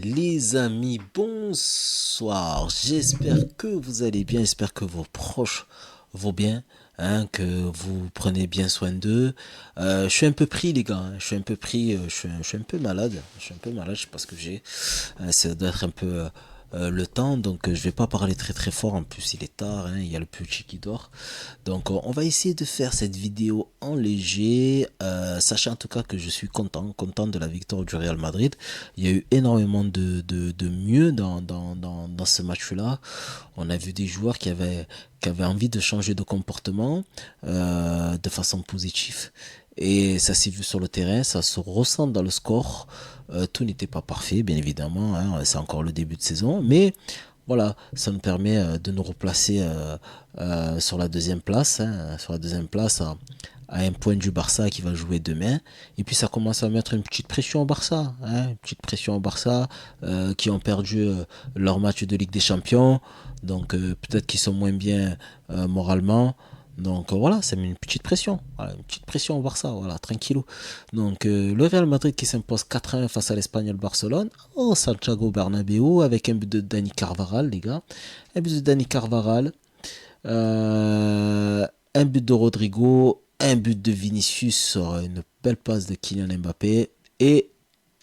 Les amis, bonsoir. J'espère que vous allez bien, j'espère que vos proches vont bien, hein, que vous prenez bien soin d'eux. Je suis un peu pris, les gars, hein. Je suis un peu pris, je suis un peu malade. Je suis un peu malade, je sais pas ce que j'ai. Ça doit être un peu le temps, donc je vais pas parler très très fort. En plus, il est tard, hein, il y a le petit qui dort. Donc on va essayer de faire cette vidéo en léger. Sachez en tout cas que je suis content de la victoire du Real Madrid. Il y a eu énormément de mieux dans ce match-là. On a vu des joueurs qui avaient envie de changer de comportement de façon positive. Et ça s'est vu sur le terrain, ça se ressent dans le score. Tout n'était pas parfait, bien évidemment, hein, c'est encore le début de saison, mais voilà, ça nous permet de nous replacer sur la deuxième place, hein, sur la deuxième place à un point du Barça qui va jouer demain. Et puis ça commence à mettre une petite pression au Barça, hein, une petite pression au Barça qui ont perdu leur match de Ligue des Champions. Donc peut-être qu'ils sont moins bien moralement. Donc voilà, ça met une petite pression. Voilà, une petite pression au Barça, voilà, tranquillou. Donc le Real Madrid qui s'impose 4-1 face à l'Espagnol Barcelone au Santiago Bernabéu avec un but de Dani Carvajal, les gars. Un but de Dani Carvajal, un but de Rodrigo, un but de Vinicius sur une belle passe de Kylian Mbappé et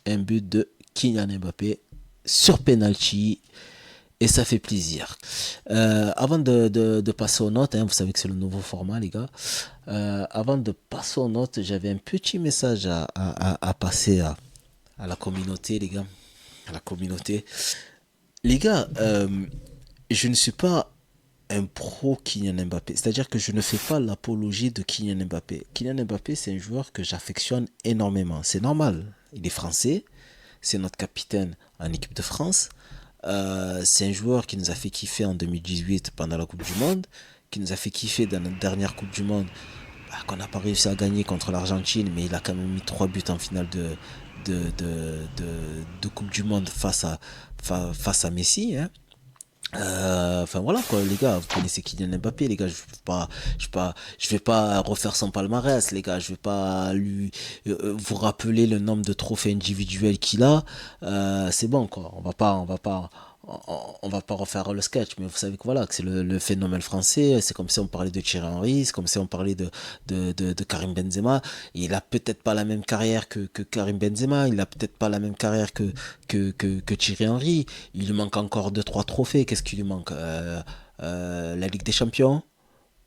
un but de Kylian Mbappé sur penalty et ça fait plaisir. Avant de passer aux notes, hein, vous savez que c'est le nouveau format, les gars. Avant de passer aux notes, j'avais un petit message à passer à la communauté, les gars. À la communauté. Les gars, je ne suis pas un pro Kylian Mbappé. C'est-à-dire que je ne fais pas l'apologie de Kylian Mbappé. Kylian Mbappé, c'est un joueur que j'affectionne énormément. C'est normal. Il est français. C'est notre capitaine en équipe de France. C'est un joueur qui nous a fait kiffer en 2018 pendant la Coupe du Monde, qui nous a fait kiffer dans notre dernière Coupe du Monde, qu'on n'a pas réussi à gagner contre l'Argentine, mais il a quand même mis 3 buts en finale de Coupe du Monde face à Messi. Hein. Enfin voilà quoi les gars, vous connaissez Kylian Mbappé les gars, je vais pas refaire son palmarès les gars, je vais pas lui vous rappeler le nombre de trophées individuels qu'il a. C'est bon quoi, on va pas refaire le sketch, mais vous savez que voilà, que c'est le phénomène français, c'est comme si on parlait de Thierry Henry, c'est comme si on parlait de Karim Benzema. Il a peut-être pas la même carrière que Karim Benzema, il a peut-être pas la même carrière que Thierry Henry, il lui manque encore deux trois trophées, qu'est-ce qu'il lui manque la Ligue des Champions,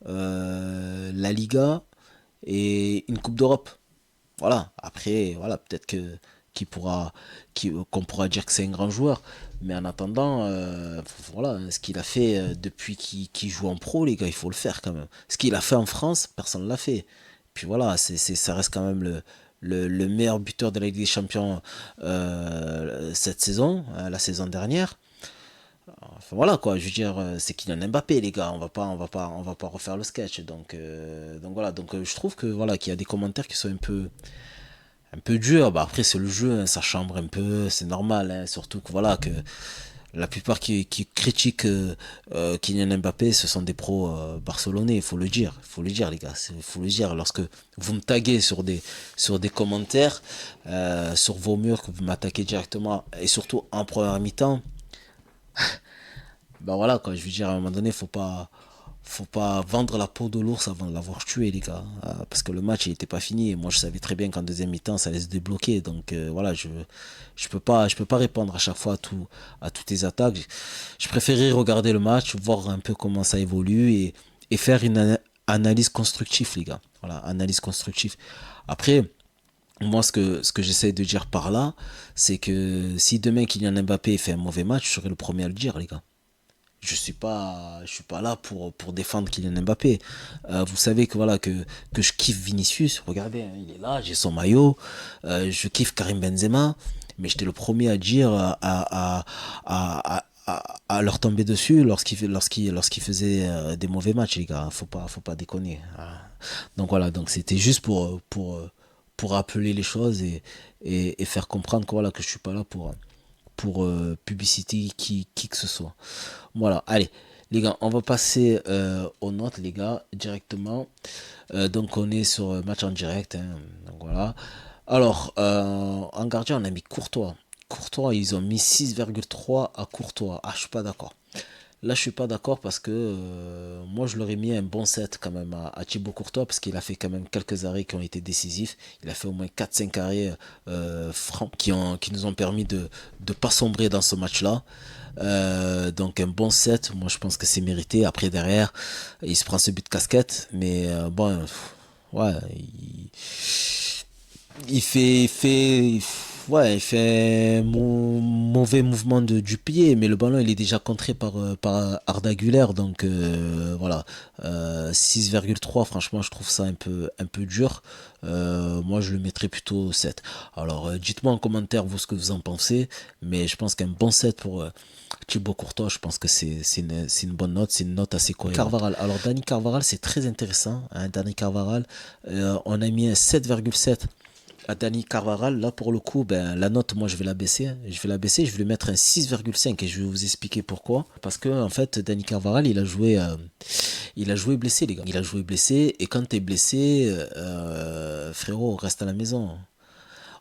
la Liga et une Coupe d'Europe. Voilà, après, voilà, peut-être que qu'on pourra dire que c'est un grand joueur. Mais en attendant, voilà, ce qu'il a fait depuis qu'il joue en pro, les gars, il faut le faire quand même. Ce qu'il a fait en France, personne ne l'a fait. Puis voilà, ça reste quand même le meilleur buteur de la Ligue des Champions cette saison, la saison dernière. Enfin, voilà quoi, je veux dire, c'est Kylian Mbappé les gars, on va pas refaire le sketch. Donc voilà, donc je trouve que voilà qu'il y a des commentaires qui sont un peu dur. Bah après c'est le jeu, hein, ça chambre un peu, c'est normal. Hein, surtout que voilà que la plupart qui critiquent Kylian Mbappé, ce sont des pros barcelonais. Il faut le dire les gars, il faut le dire. Lorsque vous me taguez sur des commentaires, sur vos murs, que vous m'attaquez directement et surtout en première mi-temps, bah voilà quoi. Je veux dire à un moment donné, faut pas vendre la peau de l'ours avant de l'avoir tué, les gars. Parce que le match, il était pas fini. Et moi, je savais très bien qu'en deuxième mi-temps, ça allait se débloquer. Donc, voilà, je peux pas répondre à chaque fois à toutes les attaques. Je préférais regarder le match, voir un peu comment ça évolue et faire une analyse constructive, les gars. Voilà, analyse constructive. Après, moi, ce que j'essaie de dire par là, c'est que si demain Kylian Mbappé fait un mauvais match, je serai le premier à le dire, les gars. Je suis pas là pour défendre Kylian Mbappé. Vous savez que voilà que je kiffe Vinicius. Regardez, hein, il est là, j'ai son maillot. Je kiffe Karim Benzema, mais j'étais le premier à dire à leur tomber dessus lorsqu'il faisait des mauvais matchs, les gars. Faut pas déconner. Donc voilà, donc c'était juste pour rappeler les choses et faire comprendre que voilà que je suis pas là pour publicité qui que ce soit. Voilà, allez, les gars, on va passer aux notes, les gars, directement. Donc, on est sur match en direct, hein, donc voilà. Alors, en gardien, on a mis Courtois. Courtois, ils ont mis 6,3 à Courtois. Ah, je suis pas d'accord. Là, je suis pas d'accord parce que moi, je leur ai mis un bon set quand même à Thibaut Courtois parce qu'il a fait quand même quelques arrêts qui ont été décisifs. Il a fait au moins 4-5 arrêts francs qui nous ont permis de ne pas sombrer dans ce match-là. Donc un bon set, moi je pense que c'est mérité. Après derrière, il se prend ce but de casquette, mais bon, ouais, ouais, il fait un mauvais mouvement du pied, mais le ballon il est déjà contré par Arda Güler, donc voilà. 6,3, franchement, je trouve ça un peu dur. Moi, je le mettrais plutôt 7. Alors, dites-moi en commentaire vous ce que vous en pensez, mais je pense qu'un bon 7 pour Thibaut Courtois, je pense que c'est une bonne note, c'est une note assez cohérente. Carvaral, alors Dani Carvaral, c'est très intéressant, hein, Dani Carvaral, on a mis un 7,7 à Dani Carvajal. Là pour le coup, ben, la note, moi je vais la baisser, hein. Je vais lui mettre un 6,5 et je vais vous expliquer pourquoi. Parce que en fait, Dani Carvajal, il a joué blessé, les gars. Il a joué blessé, et quand t'es blessé, frérot, reste à la maison.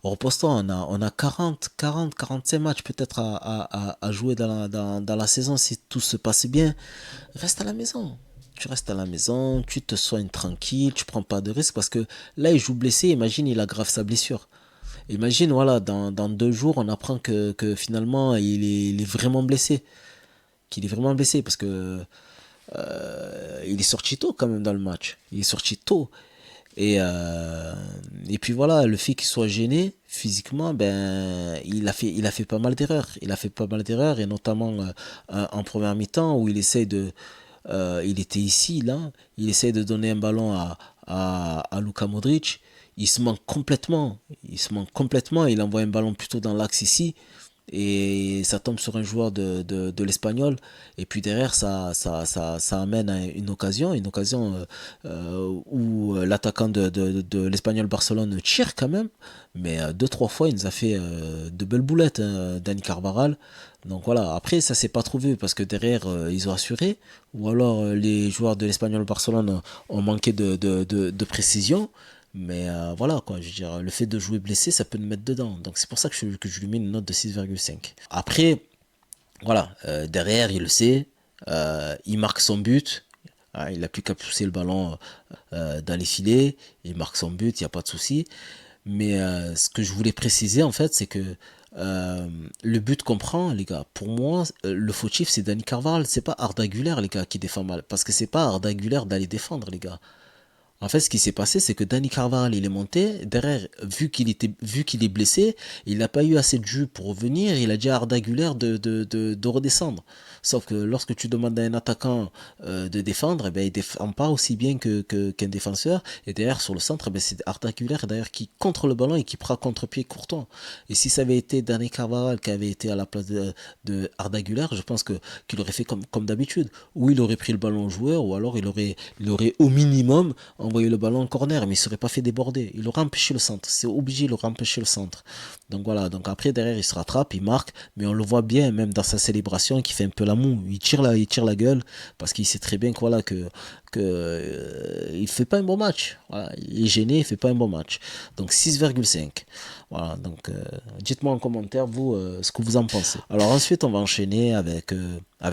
Repose-toi, on a 45 matchs peut-être à jouer dans la saison si tout se passe bien. Reste à la maison. Tu restes à la maison, tu te soignes tranquille, tu prends pas de risques parce que là, il joue blessé. Imagine, il aggrave sa blessure. Imagine, voilà, dans 2 jours, on apprend que finalement, il est vraiment blessé. Qu'il est vraiment blessé parce que il est sorti tôt quand même dans le match. Il est sorti tôt. Et puis voilà, le fait qu'il soit gêné physiquement, ben, il a fait pas mal d'erreurs. Il a fait pas mal d'erreurs, et notamment en première mi-temps où il était ici, là, il essaie de donner un ballon à Luka Modric. Il se manque complètement. Il envoie un ballon plutôt dans l'axe ici, et ça tombe sur un joueur de l'Espagnol, et puis derrière ça amène à une occasion où l'attaquant de l'Espagnol Barcelone tire quand même, mais 2-3 fois il nous a fait de belles boulettes, hein, Dani Carvajal. Donc voilà, après ça s'est pas trouvé parce que derrière ils ont assuré, ou alors les joueurs de l'Espagnol Barcelone ont manqué de précision. Mais voilà, quoi, je veux dire, le fait de jouer blessé, ça peut nous mettre dedans. Donc c'est pour ça que je lui mets une note de 6,5. Après, voilà, derrière, il le sait, il marque son but. Hein, il n'a plus qu'à pousser le ballon dans les filets, il marque son but, il n'y a pas de souci. Mais ce que je voulais préciser, en fait, c'est que le but qu'on prend, les gars, pour moi, le fautif, c'est Dani Carvajal, c'est pas Arda Güler, les gars, qui défend mal. Parce que c'est pas Arda Güler d'aller défendre, les gars. En fait, ce qui s'est passé, c'est que Dani Carvajal, il est monté. Derrière, vu qu'il est blessé, il n'a pas eu assez de jus pour revenir. Il a dit à Arda Güler de redescendre. Sauf que lorsque tu demandes à un attaquant de défendre, eh ben, il défend pas aussi bien qu'un défenseur. Et derrière, sur le centre, eh ben, c'est Arda Güler d'ailleurs qui contre le ballon et qui prend contre-pied Courtois. Et si ça avait été Dani Carvajal qui avait été à la place de Arda Güler, je pense qu'il aurait fait comme d'habitude. Ou il aurait pris le ballon au joueur, ou alors il aurait au minimum envoyer le ballon en corner, mais il ne serait pas fait déborder. Il aurait empêché le centre. C'est obligé, il aurait empêché le centre. Donc voilà, donc après, derrière, il se rattrape, il marque, mais on le voit bien, même dans sa célébration, qui fait un peu la moue. Il tire la gueule, parce qu'il sait très bien que, voilà, il fait pas un bon match. Voilà, il est gêné, il fait pas un bon match. Donc 6,5. Voilà, donc dites-moi en commentaire, vous, ce que vous en pensez. Alors ensuite, on va enchaîner avec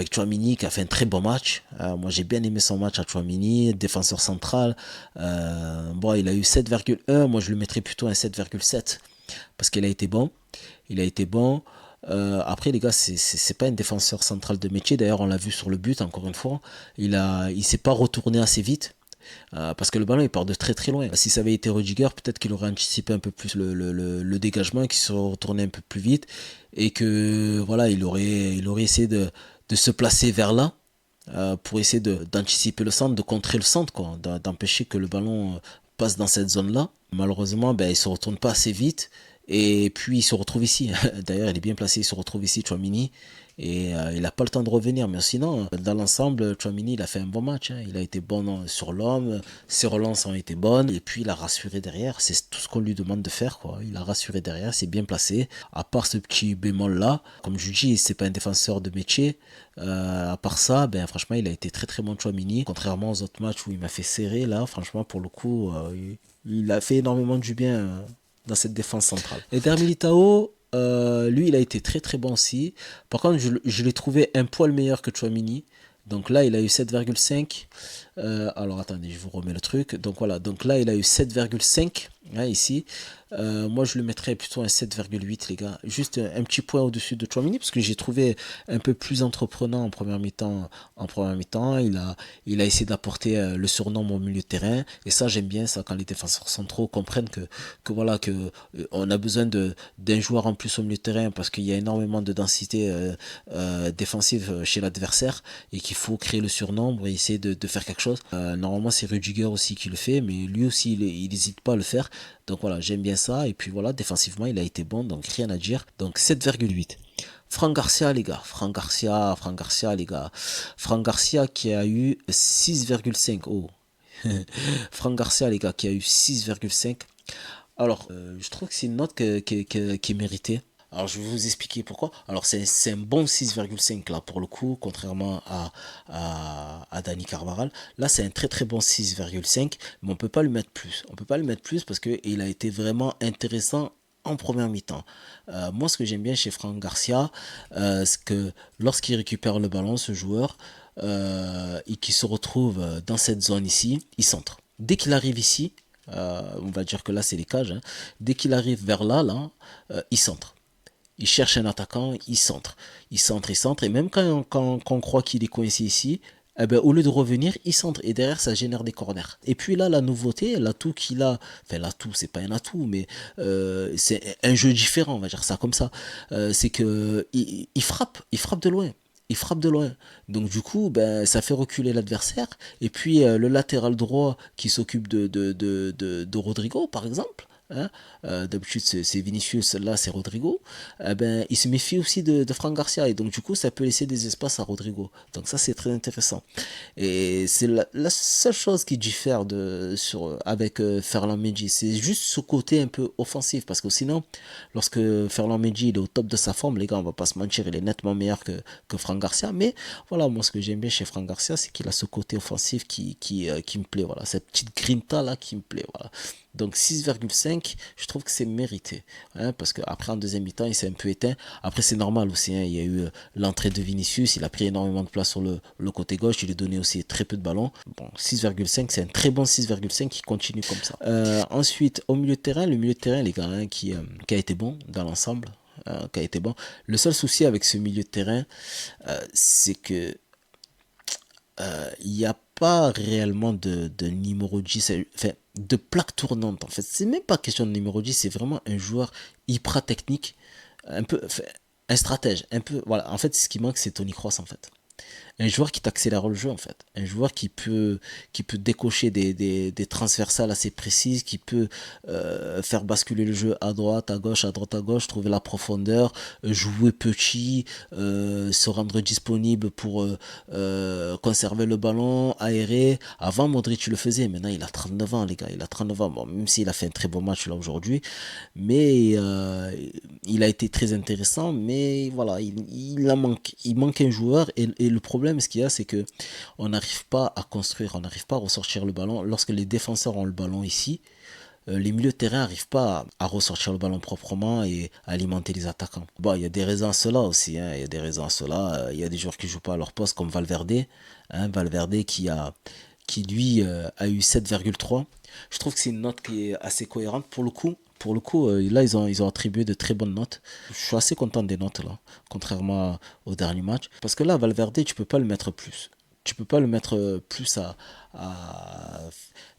Tchouaméni qui a fait un très bon match. Moi, j'ai bien aimé son match à Tchouaméni, défenseur central. Bon, il a eu 7,1. Moi, je lui mettrais plutôt un 7,7 parce qu'il a été bon. Il a été bon. Après, les gars, c'est pas un défenseur central de métier. D'ailleurs, on l'a vu sur le but, encore une fois. Il s'est pas retourné assez vite. Parce que le ballon il part de très très loin. Si ça avait été Rudiger, peut-être qu'il aurait anticipé un peu plus le dégagement, qu'il serait retourné un peu plus vite, et que voilà, il aurait essayé de se placer vers là, pour essayer d'anticiper le centre, de contrer le centre, quoi, d'empêcher que le ballon passe dans cette zone-là. Malheureusement, ben, il se retourne pas assez vite, et puis il se retrouve ici. D'ailleurs, il est bien placé, il se retrouve ici, Chouamini. Et il n'a pas le temps de revenir. Mais sinon, dans l'ensemble, Chouamini, il a fait un bon match, hein. Il a été bon sur l'homme, ses relances ont été bonnes, et puis il a rassuré derrière. C'est tout ce qu'on lui demande de faire, quoi. Il a rassuré derrière, c'est bien placé. À part ce petit bémol-là, comme je dis, c'est pas un défenseur de métier. À part ça, ben, franchement, il a été très très bon, Chouamini. Contrairement aux autres matchs où il m'a fait serrer, là, franchement, pour le coup, il a fait énormément du bien dans cette défense centrale. Eder Militao, lui, il a été très très bon aussi. Par contre, je l'ai trouvé un poil meilleur que Chouamini. Donc là, il a eu 7,5. Alors attendez, je vous remets le truc. Donc voilà, donc là, il a eu 7,5 hein, ici. Moi, je le mettrais plutôt un 7,8, les gars. Juste un petit point au-dessus de Chouamini, parce que j'ai trouvé un peu plus entreprenant en première mi-temps. En première mi-temps, il a essayé d'apporter le surnom au milieu de terrain. Et ça, j'aime bien ça quand les défenseurs centraux comprennent que voilà, que on a besoin d'un joueur en plus au milieu de terrain parce qu'il y a énormément de densité défensive chez l'adversaire et qu'il faut créer le surnombre et essayer de faire quelque chose. Normalement, c'est Rudiger aussi qui le fait, mais lui aussi, il n'hésite pas à le faire. Donc voilà, j'aime bien ça. Et puis voilà, défensivement, il a été bon, donc rien à dire. Donc 7,8. Franck Garcia, les gars. Franck Garcia, les gars. Franck Garcia qui a eu 6,5. Oh. Franck Garcia, les gars, qui a eu 6,5. Alors, je trouve que c'est une note qui est méritée. Alors, je vais vous expliquer pourquoi. Alors, c'est un bon 6,5 là, pour le coup, contrairement à Dani Carvajal. Là, c'est un très très bon 6,5, mais on peut pas lui mettre plus. On peut pas lui mettre plus parce qu'il a été vraiment intéressant en première mi-temps. Moi, ce que j'aime bien chez Franck Garcia, c'est que lorsqu'il récupère le ballon, ce joueur, et qu'il se retrouve dans cette zone ici, il centre. Dès qu'il arrive ici, on va dire que là c'est les cages, hein. Dès qu'il arrive vers là, il centre. Il cherche un attaquant, il centre, et même quand on croit qu'il est coincé ici, eh ben, au lieu de revenir, il centre, et derrière ça génère des corners. Et puis là, la nouveauté, l'atout qu'il a, enfin l'atout, c'est pas un atout, mais c'est un jeu différent, on va dire ça comme ça, c'est que il frappe de loin. Il frappe de loin. Donc du coup, ben, ça fait reculer l'adversaire. Et puis le latéral droit qui s'occupe de Rodrigo, par exemple. Hein, d'habitude c'est Vinicius, là c'est Rodrigo. Ben, il se méfie aussi de Franck Garcia. Et donc du coup, ça peut laisser des espaces à Rodrigo. Donc ça c'est très intéressant. Et c'est la seule chose qui diffère avec Ferland Mendy. C'est juste ce côté un peu offensif. Parce que sinon, lorsque Ferland Mendy il est au top de sa forme, les gars, on va pas se mentir, il est nettement meilleur que Franck Garcia. Mais voilà, moi ce que j'aime bien chez Franck Garcia, c'est qu'il a ce côté offensif qui me plaît. Voilà, cette petite grinta là qui me plaît. Voilà. Donc 6,5, je trouve que c'est mérité. Hein, parce qu'après en deuxième mi-temps, il s'est un peu éteint. Après, c'est normal aussi. Hein, il y a eu l'entrée de Vinicius. Il a pris énormément de place sur le côté gauche. Il lui donnait aussi très peu de ballons. Bon, 6,5, c'est un très bon 6,5 qui continue comme ça. Ensuite, au milieu de terrain, le milieu de terrain, les gars, hein, qui a été bon dans l'ensemble. Qui a été bon. Le seul souci avec ce milieu de terrain, c'est que il n'y a pas réellement de numéro 10, enfin, de plaque tournante en fait. C'est même pas question de numéro 10, c'est vraiment un joueur hyper technique, un peu, enfin, un stratège, un peu, voilà. En fait, ce qui manque, c'est Tony Kroos en fait. Un joueur qui t'accélère le jeu en fait. Un joueur qui peut décocher des transversales assez précises, qui peut faire basculer le jeu à droite, à droite, à gauche, trouver la profondeur, jouer petit, se rendre disponible pour conserver le ballon, aérer. Avant, Modric le faisait, maintenant il a 39 ans les gars, il a 39 ans. Bon, même s'il a fait un très bon match là aujourd'hui, mais il a été très intéressant, mais voilà, il manque un joueur et le problème ce qu'il y a c'est que on n'arrive pas à construire, on n'arrive pas à ressortir le ballon lorsque les défenseurs ont le ballon ici. Les milieux de terrain n'arrivent pas à ressortir le ballon proprement et à alimenter les attaquants. Bon, il y a des raisons à cela aussi. Hein, il y a des raisons à cela. Il y a des joueurs qui jouent pas à leur poste comme Valverde. Hein, Valverde qui lui a eu 7,3. Je trouve que c'est une note qui est assez cohérente pour le coup. Pour le coup, là, ils ont attribué de très bonnes notes. Je suis assez content des notes, là, contrairement au dernier match. Parce que là, Valverde, tu peux pas le mettre plus. Tu peux pas le mettre plus à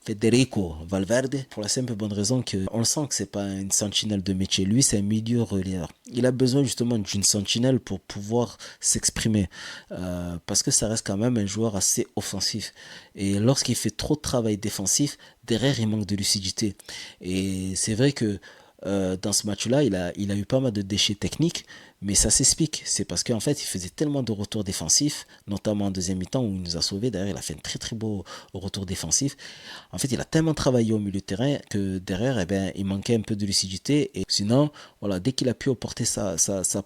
Federico Valverde pour la simple et bonne raison que on le sent que c'est pas une sentinelle de métier. Lui, c'est un milieu relayeur. Il a besoin justement d'une sentinelle pour pouvoir s'exprimer parce que ça reste quand même un joueur assez offensif. Et lorsqu'il fait trop de travail défensif, derrière il manque de lucidité. Et c'est vrai que dans ce match-là, il a eu pas mal de déchets techniques, Mais ça s'explique, c'est parce qu'en fait, il faisait tellement de retours défensifs, notamment en deuxième mi-temps où il nous a sauvés. Derrière, il a fait un très très beau retour défensif. En fait, il a tellement travaillé au milieu de terrain que derrière, eh ben, il manquait un peu de lucidité. Et sinon, voilà, dès qu'il a pu porter sa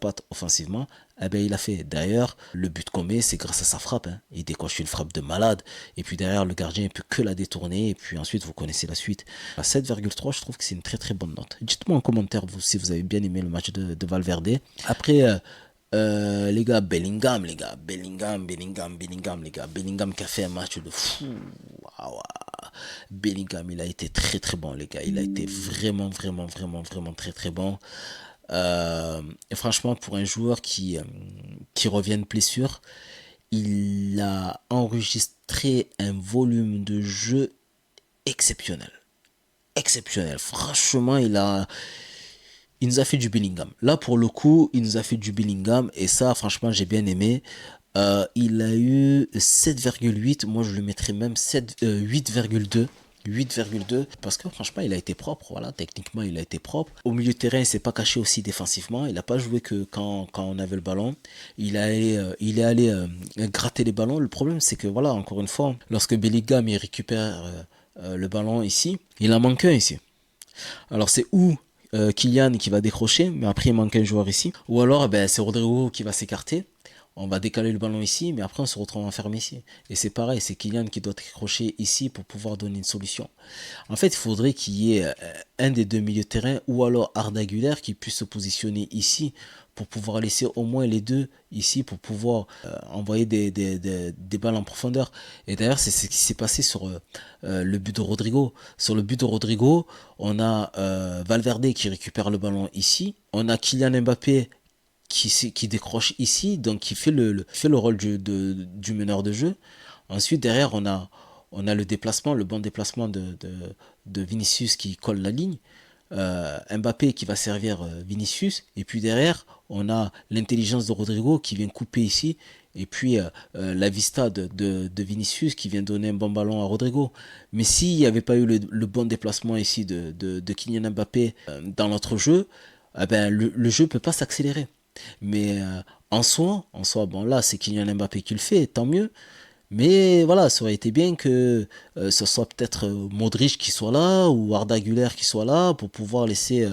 patte offensivement, eh ben, il a fait. D'ailleurs, le but qu'on met, c'est grâce à sa frappe. Hein. Il décoche une frappe de malade. Et puis derrière, le gardien ne peut que la détourner. Et puis ensuite, vous connaissez la suite. À 7,3, je trouve que c'est une très très bonne note. Dites-moi en commentaire vous, si vous avez bien aimé le match de Valverde. Après, les gars, Bellingham, les gars. Bellingham qui a fait un match de fou. Waouh. Bellingham, il a été très très bon, les gars. Il a été vraiment très très bon. Et franchement, pour un joueur qui revient de blessure, il a enregistré un volume de jeu exceptionnel. Exceptionnel. Franchement, il nous a fait du Bellingham. Là, pour le coup, il nous a fait du Bellingham. Et ça, franchement, j'ai bien aimé. Il a eu 7,8. Moi, je lui mettrais même 8,2. 8,2 parce que franchement il a été propre, voilà, techniquement il a été propre au milieu de terrain, il s'est pas caché aussi défensivement, il a pas joué que quand on avait le ballon, il est allé gratter les ballons. Le problème c'est que voilà, encore une fois, lorsque Bellingham il récupère le ballon ici, il en manque un ici. Alors c'est où Kylian qui va décrocher, mais après il manque un joueur ici. Ou alors ben, c'est Rodrigo qui va s'écarter. On va décaler le ballon ici, mais après on se retrouve enfermé ici. Et c'est pareil, c'est Kylian qui doit décrocher ici pour pouvoir donner une solution. En fait, il faudrait qu'il y ait un des deux milieux de terrain ou alors Arda Güler qui puisse se positionner ici pour pouvoir laisser au moins les deux ici pour pouvoir envoyer des balles en profondeur. Et d'ailleurs, c'est ce qui s'est passé sur le but de Rodrigo. Sur le but de Rodrigo, on a Valverde qui récupère le ballon ici. On a Kylian Mbappé qui décroche ici, donc qui fait fait le rôle du meneur de jeu. Ensuite, derrière, on a le déplacement, le bon déplacement de Vinicius qui colle la ligne. Mbappé qui va servir Vinicius. Et puis derrière, on a l'intelligence de Rodrigo qui vient couper ici. Et puis la vista de Vinicius qui vient donner un bon ballon à Rodrigo. Mais s'il n'y avait pas eu le bon déplacement ici de Kylian Mbappé dans notre jeu, eh ben, le jeu ne peut pas s'accélérer. Mais en soi, bon là, c'est Kylian Mbappé qui le fait, tant mieux. Mais voilà, ça aurait été bien que ce soit peut-être Modric qui soit là ou Arda Güler qui soit là pour pouvoir laisser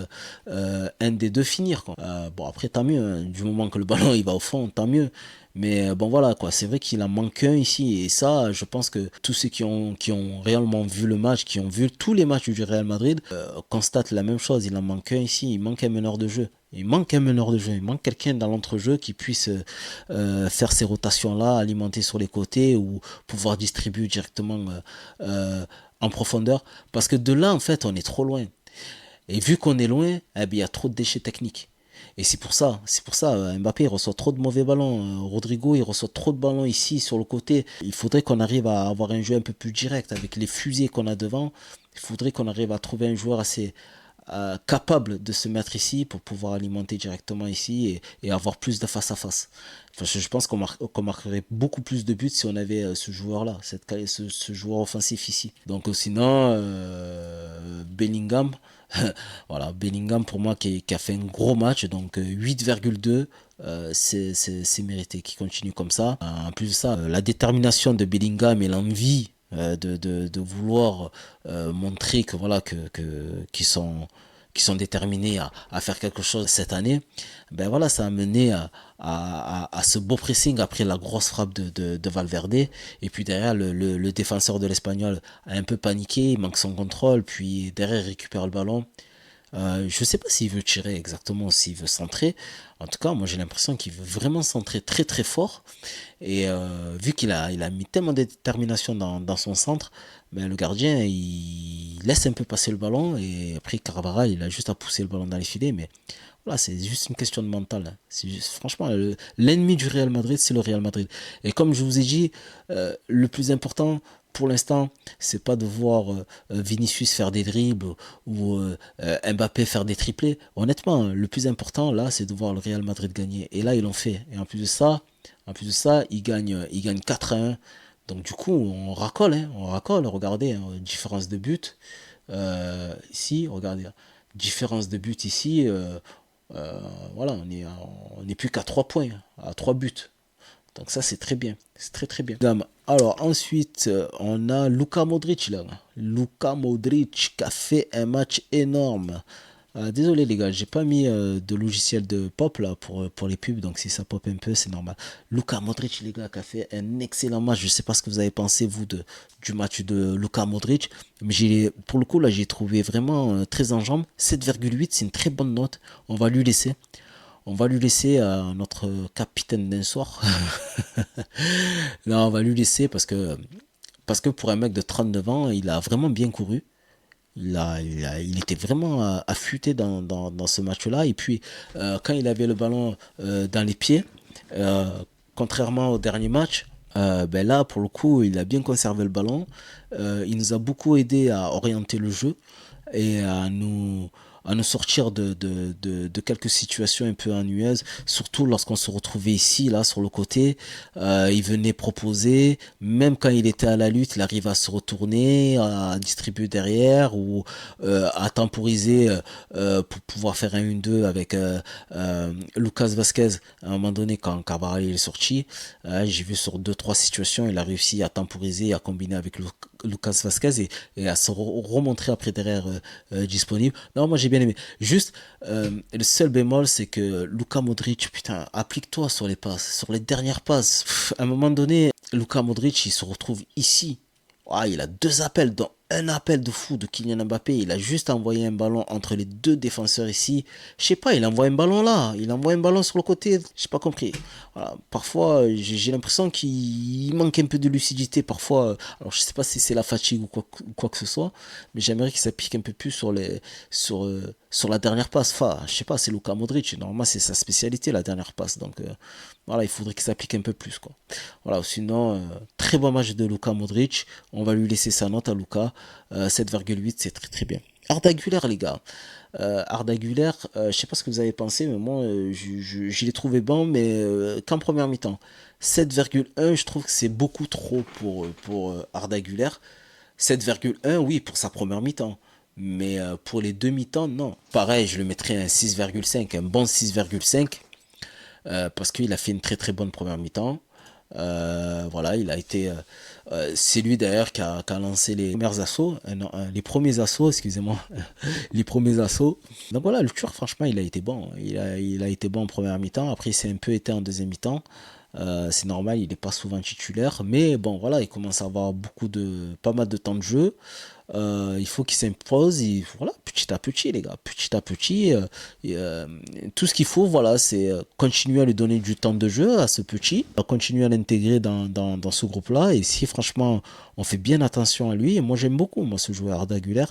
un des deux finir, quoi. Bon après tant mieux, hein. Du moment que le ballon il va au fond, tant mieux. Mais bon voilà quoi, c'est vrai qu'il en manque un ici et ça, je pense que tous ceux qui ont réellement vu le match, qui ont vu tous les matchs du Real Madrid, constatent la même chose. Il en manque un ici, il manque un meneur de jeu. Il manque un meneur de jeu, il manque quelqu'un dans l'entrejeu qui puisse faire ces rotations-là, alimenter sur les côtés ou pouvoir distribuer directement en profondeur. Parce que de là, en fait, on est trop loin. Et vu qu'on est loin, eh bien, il y a trop de déchets techniques. Et c'est pour ça, Mbappé il reçoit trop de mauvais ballons. Rodrigo il reçoit trop de ballons ici sur le côté. Il faudrait qu'on arrive à avoir un jeu un peu plus direct avec les fusées qu'on a devant. Il faudrait qu'on arrive à trouver un joueur assez capable de se mettre ici pour pouvoir alimenter directement ici et avoir plus de face à face. Enfin, je pense qu'on marquerait beaucoup plus de buts si on avait ce joueur-là, ce joueur offensif ici. Donc sinon, Bellingham, voilà, Bellingham pour moi qui a fait un gros match, donc 8,2. C'est mérité qu'il continue comme ça. En plus de ça, la détermination de Bellingham et l'envie de vouloir montrer que voilà qu'ils sont déterminés à faire quelque chose cette année, ben voilà, ça a mené à ce beau pressing après la grosse frappe de Valverde. Et puis derrière, le défenseur de l'Espagnol a un peu paniqué, il manque son contrôle, puis derrière, il récupère le ballon. Je sais pas s'il veut tirer exactement, s'il veut centrer. En tout cas, moi j'ai l'impression qu'il veut vraiment centrer très très fort. Et vu il a mis tellement de détermination dans son centre, ben, le gardien il laisse un peu passer le ballon et après Carvara il a juste à pousser le ballon dans les filets. Mais voilà, c'est juste une question de mental. Hein. Franchement, l'ennemi du Real Madrid, c'est le Real Madrid. Et comme je vous ai dit, le plus important pour l'instant, c'est pas de voir Vinicius faire des dribbles ou Mbappé faire des triplés. Honnêtement, le plus important là, c'est de voir le Real Madrid gagner. Et là, ils l'ont fait. Et en plus de ça, ils gagnent 4-1. Donc du coup, on racole, hein, on racole. Regardez, hein, différence de but ici. Regardez, différence de but ici. Voilà, on est plus qu'à 3 points, à 3 buts. Donc ça, c'est très bien. C'est très très bien. Alors ensuite, on a Luka Modric là. Luka Modric qui a fait un match énorme. Désolé les gars, j'ai pas mis de logiciel de pop là pour les pubs, donc si ça pop un peu, c'est normal. Luka Modric les gars qui a fait un excellent match. Je sais pas ce que vous avez pensé vous du match de Luka Modric, mais pour le coup là j'ai trouvé vraiment très en jambes. 7,8 c'est une très bonne note. On va lui laisser. On va lui laisser à notre capitaine d'un soir. Là, on va lui laisser parce que pour un mec de 39 ans, il a vraiment bien couru. Il était vraiment affûté dans ce match-là. Et puis, quand il avait le ballon dans les pieds, euh, contrairement au dernier match, ben là, pour le coup, il a bien conservé le ballon. Il nous a beaucoup aidé à orienter le jeu et à nous sortir de quelques situations un peu ennuyeuses, surtout lorsqu'on se retrouvait ici, là, sur le côté. Il venait proposer, même quand il était à la lutte, il arrive à se retourner, à distribuer derrière ou à temporiser pour pouvoir faire un 1-2 avec Lucas Vasquez à un moment donné quand Carvajal est sorti. J'ai vu sur deux trois situations, il a réussi à temporiser, à combiner avec Lucas Vasquez et à se remontrer après derrière disponible. Non, moi j'ai bien aimé. Juste, le seul bémol, c'est que Luka Modric, putain, applique-toi sur les passes, sur les dernières passes. À un moment donné, Luka Modric, il se retrouve ici. Ah, il a deux appels, dont un appel de fou de Kylian Mbappé. Il a juste envoyé un ballon entre les deux défenseurs ici. Je sais pas, il envoie un ballon là. Il envoie un ballon sur le côté. J'ai pas compris. Voilà. Parfois, j'ai l'impression qu'il manque un peu de lucidité. Parfois, alors je sais pas si c'est la fatigue ou quoi que ce soit, mais j'aimerais qu'il s'applique un peu plus sur la dernière passe. Enfin, je sais pas, c'est Luka Modric. Normalement, c'est sa spécialité, la dernière passe. Donc, voilà, il faudrait qu'il s'applique un peu plus, quoi. Voilà, sinon, très bon match de Luka Modric. On va lui laisser sa note à Luka. 7,8, c'est très très bien. Arda Güler, les gars. Arda Güler, je sais pas ce que vous avez pensé, mais moi, je l'ai trouvé bon, mais qu'en première mi-temps. 7,1, je trouve que c'est beaucoup trop pour Arda Güler. 7,1, oui, pour sa première mi-temps. Mais pour les deux mi-temps, non. Pareil, je le mettrais un 6,5, un bon 6,5, parce qu'il a fait une très très bonne première mi-temps. Voilà, il a été. C'est lui d'ailleurs qui a lancé les premiers assauts, non, les premiers assauts, excusez-moi, les premiers assauts. Donc voilà, le tueur, franchement, il a été bon. Il a été bon en première mi-temps. Après, il s'est un peu éteint en deuxième mi-temps. C'est normal, il n'est pas souvent titulaire, mais bon, voilà, il commence à avoir pas mal de temps de jeu. Il faut qu'il s'impose, voilà, petit à petit, les gars, petit à petit. Tout ce qu'il faut, voilà, c'est continuer à lui donner du temps de jeu à ce petit, continuer à l'intégrer dans ce groupe-là. Et si franchement, on fait bien attention à lui, et moi j'aime beaucoup, moi, ce joueur Arda Güler,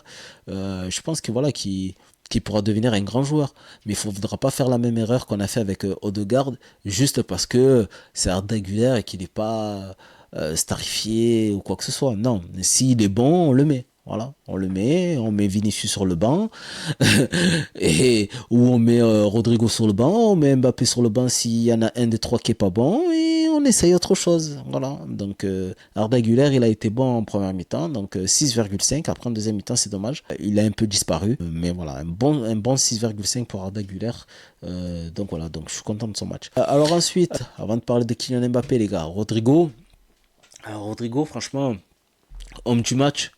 je pense que voilà, qui pourra devenir un grand joueur. Mais il ne faudra pas faire la même erreur qu'on a fait avec Odegaard, juste parce que c'est Arda Güler et qu'il n'est pas starifié ou quoi que ce soit. Non, s'il est bon, on le met. Voilà, on met Vinicius sur le banc, ou on met Rodrigo sur le banc, on met Mbappé sur le banc s'il y en a un des trois qui est pas bon, et on essaye autre chose. Voilà, donc Arda Güler, il a été bon en première mi-temps, donc 6,5, après en deuxième mi-temps, c'est dommage. Il a un peu disparu, mais voilà, un bon 6,5 pour Arda Güler. Donc voilà, donc je suis content de son match. Alors ensuite, avant de parler de Kylian Mbappé, les gars, Rodrigo. Alors Rodrigo, franchement, homme du match.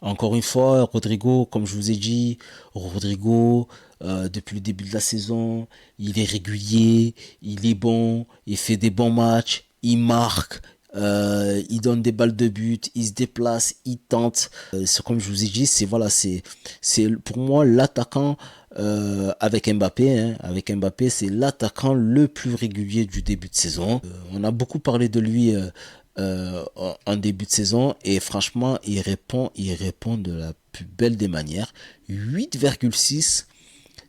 Encore une fois, Rodrigo, comme je vous ai dit, Rodrigo, depuis le début de la saison, il est régulier, il est bon, il fait des bons matchs, il marque, il donne des balles de but, il se déplace, il tente. C'est comme je vous ai dit, c'est pour moi l'attaquant avec Mbappé, hein, avec Mbappé, c'est l'attaquant le plus régulier du début de saison. On a beaucoup parlé de lui en début de saison et franchement il répond de la plus belle des manières. 8,6,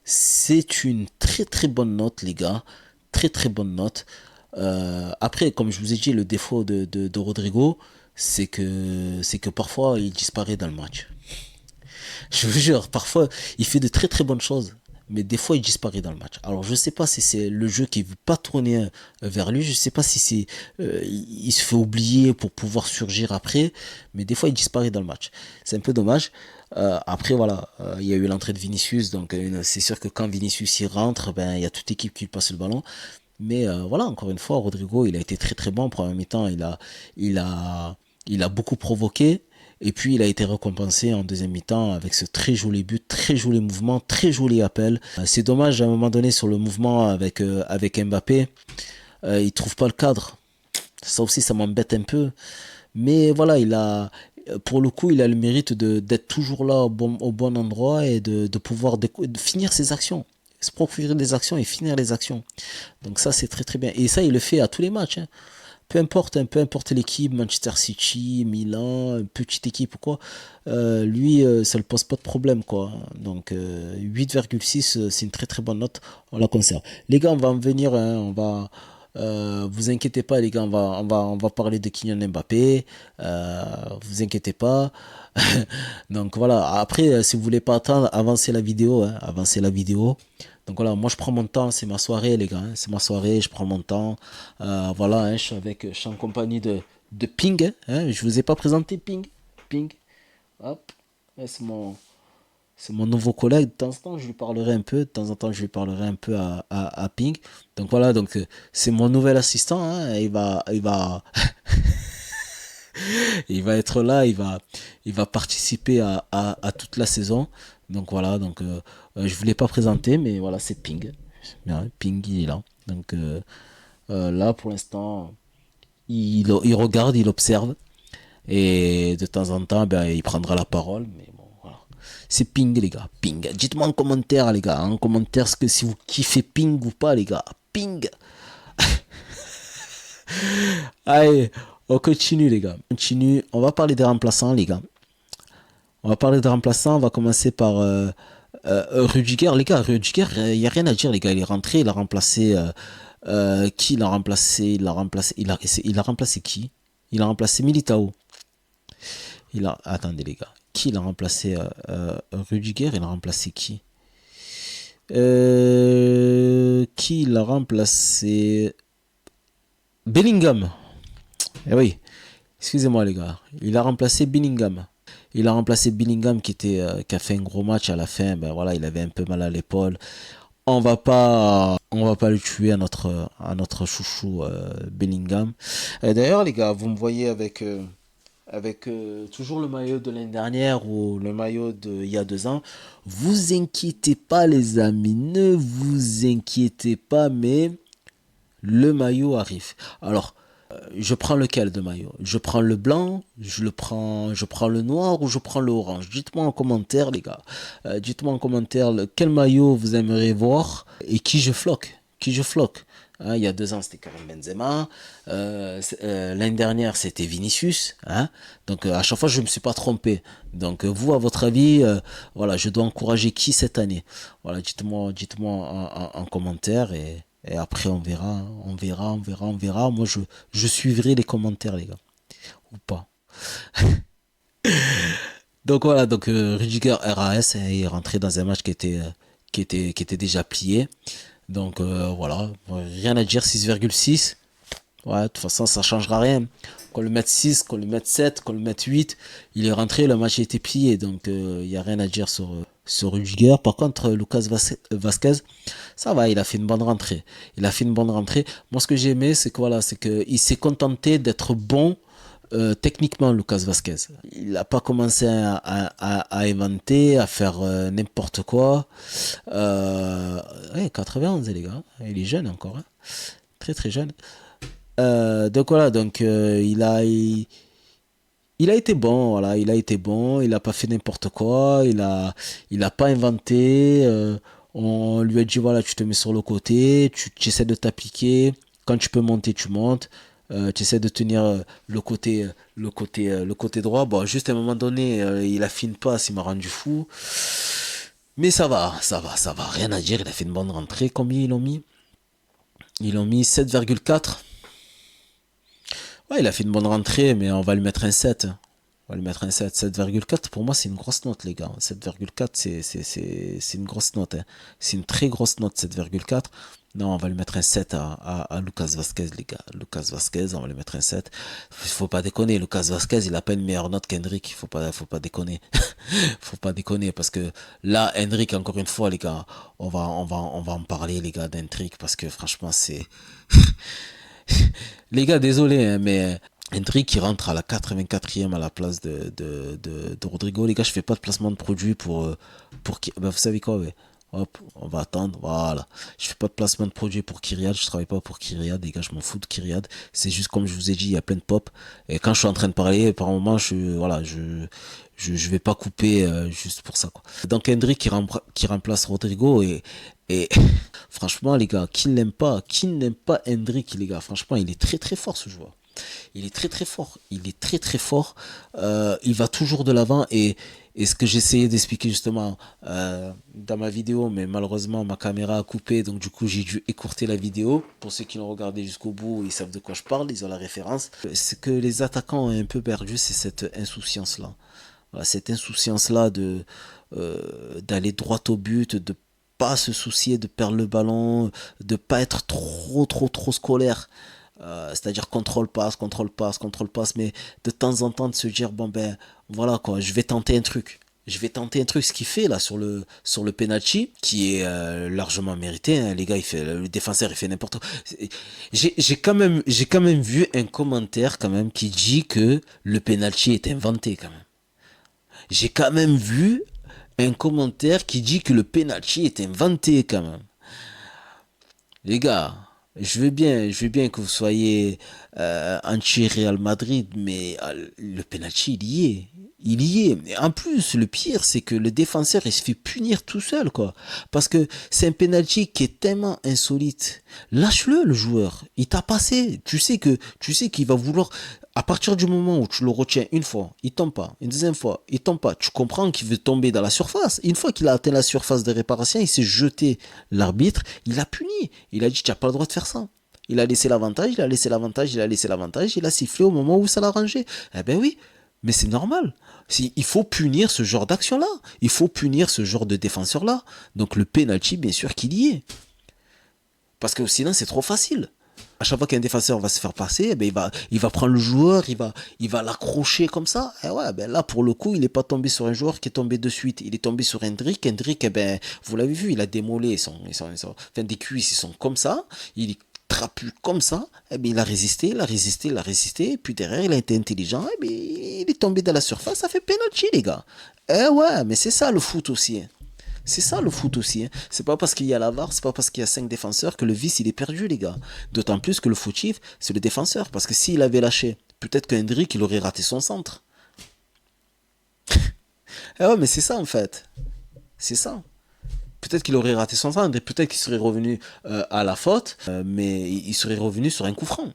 c'est une très très bonne note les gars, très très bonne note. Après comme je vous ai dit, le défaut de Rodrigo, c'est que parfois il disparaît dans le match. Je vous jure, parfois il fait de très très bonnes choses, mais des fois il disparaît dans le match. Alors je sais pas si c'est le jeu qui veut pas tourner vers lui, je sais pas si c'est il se fait oublier pour pouvoir surgir après, mais des fois il disparaît dans le match. C'est un peu dommage. Après voilà, il y a eu l'entrée de Vinicius, donc c'est sûr que quand Vinicius y rentre, ben il y a toute l'équipe qui lui passe le ballon. Mais voilà, encore une fois, Rodrigo, il a été très très bon en première mi-temps. Il a, il a beaucoup provoqué. Et puis il a été récompensé en deuxième mi-temps avec ce très joli but, très joli mouvement, très joli appel. C'est dommage à un moment donné sur le mouvement avec Mbappé, il trouve pas le cadre. Ça aussi, ça m'embête un peu. Mais voilà, pour le coup, il a le mérite d'être toujours là au bon endroit et de pouvoir de finir ses actions. Se procurer des actions et finir les actions. Donc ça, c'est très très bien. Et ça, il le fait à tous les matchs, hein. Peu importe l'équipe, Manchester City, Milan, une petite équipe ou quoi, lui, ça le pose pas de problème, quoi. Donc 8,6, c'est une très très bonne note, on la conserve. Les gars, on va en venir, hein, vous inquiétez pas, les gars, on va parler de Kylian Mbappé, vous inquiétez pas. Donc voilà, après, si vous voulez pas attendre, avancez la vidéo, hein, avancez la vidéo. Donc voilà, moi je prends mon temps, c'est ma soirée les gars, hein, c'est ma soirée, je prends mon temps. Voilà, hein, je suis en compagnie de Ping, hein, je vous ai pas présenté Ping. Ping, hop, ouais, c'est mon nouveau collègue, de temps en temps je lui parlerai un peu, de temps en temps je lui parlerai un peu à Ping. Donc voilà, donc c'est mon nouvel assistant, hein, il va être là, il va participer à toute la saison. Donc voilà, donc je voulais pas présenter, mais voilà, c'est Ping. Bien, Ping, il est là. Donc là, pour l'instant, il regarde, il observe. Et de temps en temps, ben, il prendra la parole. Mais bon, voilà. C'est Ping, les gars. Ping. Dites-moi en commentaire, les gars. En commentaire, ce que si vous kiffez Ping ou pas, les gars. Ping. Allez, on continue, les gars. On continue. On va parler des remplaçants, les gars. On va parler des remplaçants. On va commencer par Rudiger. Les gars, Rudiger, il n'y a rien à dire, les gars. Il est rentré, il a remplacé. Qui l'a remplacé? Il a remplacé qui? Il a remplacé Militao. Attendez, les gars. Qui l'a remplacé Rudiger, il a remplacé qui? Qui l'a remplacé? Bellingham. Eh oui, excusez-moi les gars. Il a remplacé Bellingham. Il a remplacé Bellingham qui a fait un gros match à la fin. Ben voilà, il avait un peu mal à l'épaule. On va pas le tuer à notre chouchou Bellingham. D'ailleurs les gars, vous me voyez avec toujours le maillot de l'année dernière ou le maillot d'il y a 2 ans. Vous inquiétez pas les amis, ne vous inquiétez pas, mais le maillot arrive. Alors, je prends lequel de maillot? Je prends le blanc, je prends le noir ou je prends le orange? Dites-moi en commentaire, les gars. Dites-moi en commentaire quel maillot vous aimeriez voir et qui je floque. Qui je floque. Hein, il y a 2 ans, c'était Karim Benzema. L'année dernière, c'était Vinicius. Hein. Donc, à chaque fois, je ne me suis pas trompé. Donc, vous, à votre avis, voilà, je dois encourager qui cette année? Voilà, dites-moi en commentaire et après, on verra, hein. On verra. Moi, je suivrai les commentaires, les gars. Ou pas. Donc voilà, donc Rudiger RAS est rentré dans un match qui était déjà plié. Donc voilà, rien à dire, 6,6. Ouais, de toute façon, ça changera rien. Qu'on le mette 6, qu'on le mette 7, qu'on le mette 8, il est rentré, le match a été plié. Donc il n'y a rien à dire sur Rudiger. Par contre, Lucas Vasquez, ça va, il a fait une bonne rentrée. Il a fait une bonne rentrée. Moi, ce que j'ai aimé, c'est que voilà, c'est qu'il s'est contenté d'être bon techniquement, Lucas Vasquez. Il n'a pas commencé à inventer, à faire n'importe quoi. Ouais, 91, les gars. Il est jeune encore. Hein. Très, très jeune. Donc voilà, donc il a été bon, voilà, il a été bon, il a pas fait n'importe quoi, il a pas inventé, on lui a dit voilà, tu te mets sur le côté, tu essaies de t'appliquer, quand tu peux monter, tu montes, tu essaies de tenir le côté droit, bon, juste à un moment donné, il a fait une passe, il m'a rendu fou, mais ça va, rien à dire, il a fait une bonne rentrée, combien ils l'ont mis? Ils l'ont mis 7,4. Ouais, il a fait une bonne rentrée, mais on va lui mettre un 7. va lui mettre un 7. 7,4 pour moi c'est une grosse note les gars. 7,4 c'est une grosse note. Hein. C'est une très grosse note 7,4. Non, on va lui mettre un 7 à Lucas Vasquez les gars. Lucas Vasquez, on va lui mettre un 7. Faut pas déconner, Lucas Vasquez il a pas une meilleure note qu'Hendrick. Faut pas déconner. Faut pas déconner parce que là Hendrick encore une fois les gars, on va en parler les gars d'Hendrick parce que franchement c'est les gars désolé hein, mais Hendrick qui rentre à la 84e à la place de Rodrigo. Les gars, je fais pas de placement de produit pour qui. Ben, vous savez quoi, ouais. Hop, on va attendre. Voilà. Je fais pas de placement de produit pour Kyriad. Je travaille pas pour Kyriad. Les gars, je m'en fous de Kyriad. C'est juste comme je vous ai dit, il y a plein de pop. Et quand je suis en train de parler, par moment, je vais pas couper juste pour ça, quoi. Donc Hendrick qui remplace Rodrigo et franchement, les gars, qui n'aime pas Hendrick, les gars. Franchement, il est très très fort ce joueur. Il est très très fort. Il est très très fort. Il va toujours de l'avant et ce que j'essayais d'expliquer justement dans ma vidéo, mais malheureusement ma caméra a coupé, donc du coup j'ai dû écourter la vidéo. Pour ceux qui l'ont regardé jusqu'au bout, ils savent de quoi je parle, ils ont la référence. Ce que les attaquants ont un peu perdu, c'est cette insouciance-là. Voilà, cette insouciance-là d'aller droit au but, de pas se soucier de perdre le ballon, de pas être trop scolaire. C'est-à-dire contrôle passe, contrôle passe, contrôle passe, mais de temps en temps de se dire bon ben voilà quoi, je vais tenter un truc. Je vais tenter un truc, ce qu'il fait là sur le penalty, qui est largement mérité. Hein, les gars, le défenseur il fait n'importe quoi. J'ai quand même vu un commentaire quand même qui dit que le penalty est inventé quand même. J'ai quand même vu un commentaire qui dit que le penalty est inventé quand même. Les gars, je veux bien que vous soyez anti-Real Madrid, mais le penalty, il y est. Il y est. Et en plus, le pire, c'est que le défenseur, il se fait punir tout seul, quoi. Parce que c'est un penalty qui est tellement insolite. Lâche-le, le joueur. Il t'a passé. Tu sais qu'il va vouloir. À partir du moment où tu le retiens une fois, il tombe pas. Une deuxième fois, il tombe pas. Tu comprends qu'il veut tomber dans la surface. Une fois qu'il a atteint la surface de réparation, il s'est jeté. L'arbitre, il a puni. Il a dit, tu n'as pas le droit de faire ça. Il a laissé l'avantage, il a laissé l'avantage, il a laissé l'avantage, il a sifflé au moment où ça l'a rangé. Eh ben oui, mais c'est normal. Il faut punir ce genre d'action-là. Il faut punir ce genre de défenseur-là. Donc le penalty, bien sûr qu'il y est. Parce que sinon, c'est trop facile. À chaque fois qu'un défenseur va se faire passer, eh ben il va prendre le joueur, il va l'accrocher comme ça. Et ouais, ben là, pour le coup, il n'est pas tombé sur un joueur qui est tombé de suite. Il est tombé sur Hendrick. Hendrick, eh ben, vous l'avez vu, il a démolé enfin, des cuisses, ils sont comme ça. Il est trapu comme ça. Eh ben, il a résisté, il a résisté, il a résisté. Et puis derrière, il a été intelligent. Eh ben, il est tombé dans la surface. Ça fait penalty, les gars. Eh ouais, mais c'est ça le foot aussi. Hein. C'est ça le foot aussi. Hein. C'est pas parce qu'il y a la VAR, c'est pas parce qu'il y a 5 défenseurs que le vice il est perdu, les gars. D'autant plus que le fautif, c'est le défenseur. Parce que s'il avait lâché, peut-être qu'Hendrick il aurait raté son centre. Ah ouais, mais c'est ça en fait. C'est ça. Peut-être qu'il aurait raté son centre et peut-être qu'il serait revenu à la faute, mais il serait revenu sur un coup franc.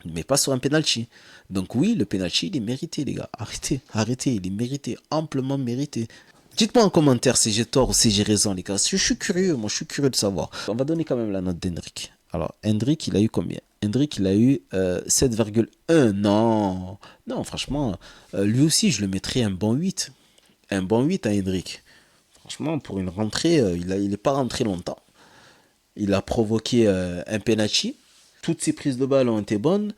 Mais pas sur un penalty. Donc oui, le penalty il est mérité, les gars. Arrêtez, arrêtez, il est mérité, amplement mérité. Dites-moi en commentaire si j'ai tort ou si j'ai raison, les gars. Je suis curieux, moi je suis curieux de savoir. On va donner quand même la note d'Hendrick. Alors, Hendrick, il a eu combien? Hendrick, il a eu 7,1. Non, non, franchement, lui aussi, je le mettrais un bon 8. Un bon 8 à Hendrick. Franchement, pour une rentrée, il n'est pas rentré longtemps. Il a provoqué un penalty. Toutes ses prises de balle ont été bonnes.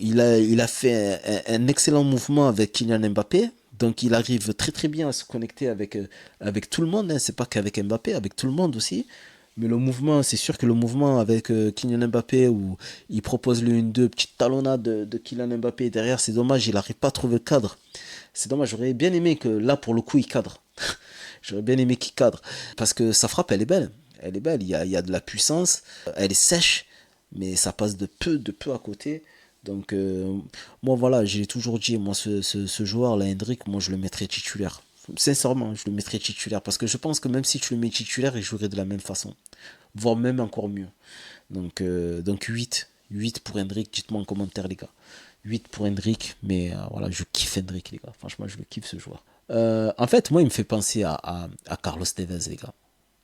Il a fait un excellent mouvement avec Kylian Mbappé. Donc il arrive très très bien à se connecter avec tout le monde. Hein. C'est pas qu'avec Mbappé, avec tout le monde aussi. Mais le mouvement, c'est sûr que le mouvement avec Kylian Mbappé, où il propose le 1-2, petite talonnade de Kylian Mbappé derrière, c'est dommage, il n'arrive pas à trouver le cadre. C'est dommage, j'aurais bien aimé que là, pour le coup, il cadre. J'aurais bien aimé qu'il cadre. Parce que sa frappe, elle est belle. Elle est belle, il y a de la puissance, elle est sèche, mais ça passe de peu à côté. Donc, moi, voilà, j'ai toujours dit, moi, ce joueur-là, Hendrick, moi, je le mettrais titulaire. Sincèrement, je le mettrais titulaire. Parce que je pense que même si tu le mets titulaire, il jouerait de la même façon. Voire même encore mieux. Donc 8. 8 pour Hendrick, dites-moi en commentaire, les gars. 8 pour Hendrick, mais voilà, je kiffe Hendrick, les gars. Franchement, je le kiffe, ce joueur. En fait, moi, il me fait penser à Carlos Tevez, les gars.